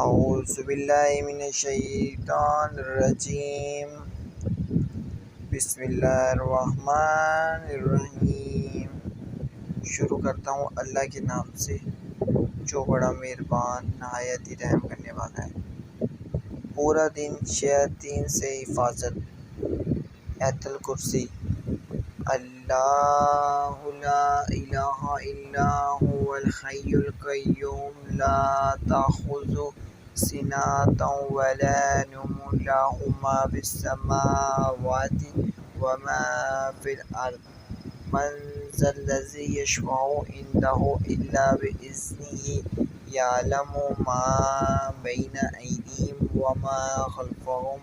اعوذ باللہ من الشیطان الرجیم بسم اللہ الرحمن الرحیم۔ شروع کرتا ہوں اللہ کے نام سے جو بڑا مہربان نہایت ہی رحم کرنے والا ہے۔ پورا دن شیاطین سے حفاظت۔ آیت الکرسی۔ اللہ لا الہ الا هو الحی القیوم لا تأخذہ سنۃ ولا نوم لہ ما فی السماوات وما فی الارض من ذا الذی یشفع عندہ الا بإذنہ یعلم ما بین ایدیہم وما خلفہم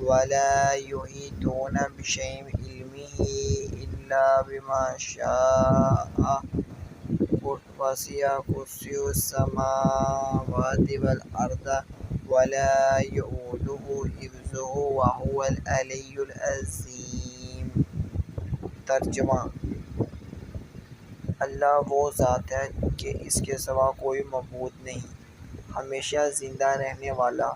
ولا یحیطون بشیء من علمہ الا بما شاء وسع کرسیہ السماوات والارض ولا یؤودہ حفظہما وہو العلی العظیم۔ ترجمہ۔ اللہ وہ ذات ہے کہ اس کے سوا کوئی معبود نہیں، ہمیشہ زندہ رہنے والا،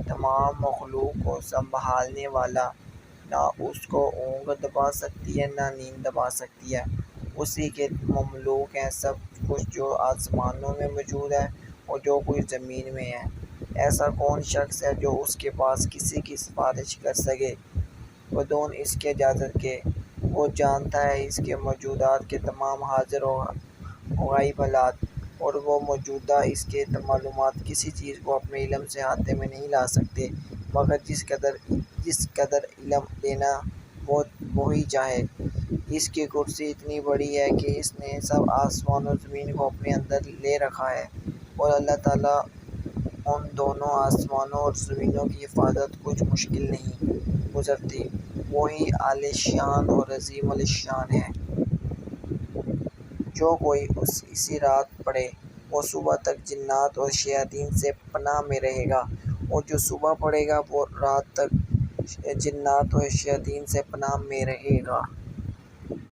تمام مخلوق کو سنبھالنے والا۔ نہ اس کو اونگ دبا سکتی ہے نہ نیند دبا سکتی ہے۔ اسی کے مملوک ہے سب کچھ جو آسمانوں میں موجود ہے اور جو کچھ زمین میں ہے۔ ایسا کون شخص ہے جو اس کے پاس کسی کی سفارش کر سکے بدون اس کے اجازت کے؟ وہ جانتا ہے اس کے موجودات کے تمام حاضر و غائب حالات، اور وہ موجودہ اس کے معلومات کسی چیز کو اپنے علم سے احاطے میں نہیں لا سکتے مگر جس قدر علم لینا وہی چاہے۔ اس کی کرسی اتنی بڑی ہے کہ اس نے سب آسمان و زمین کو اپنے اندر لے رکھا ہے، اور اللہ تعالیٰ ان دونوں آسمانوں اور زمینوں کی حفاظت کچھ مشکل نہیں گزرتی۔ وہی اعلی شان اور عظیم الشان ہے۔ جو کوئی اسی رات پڑھے وہ صبح تک جنات اور شیاطین سے پناہ میں رہے گا، اور جو صبح پڑھے گا وہ رات تک جنات اور شیاطین سے پناہ میں رہے گا۔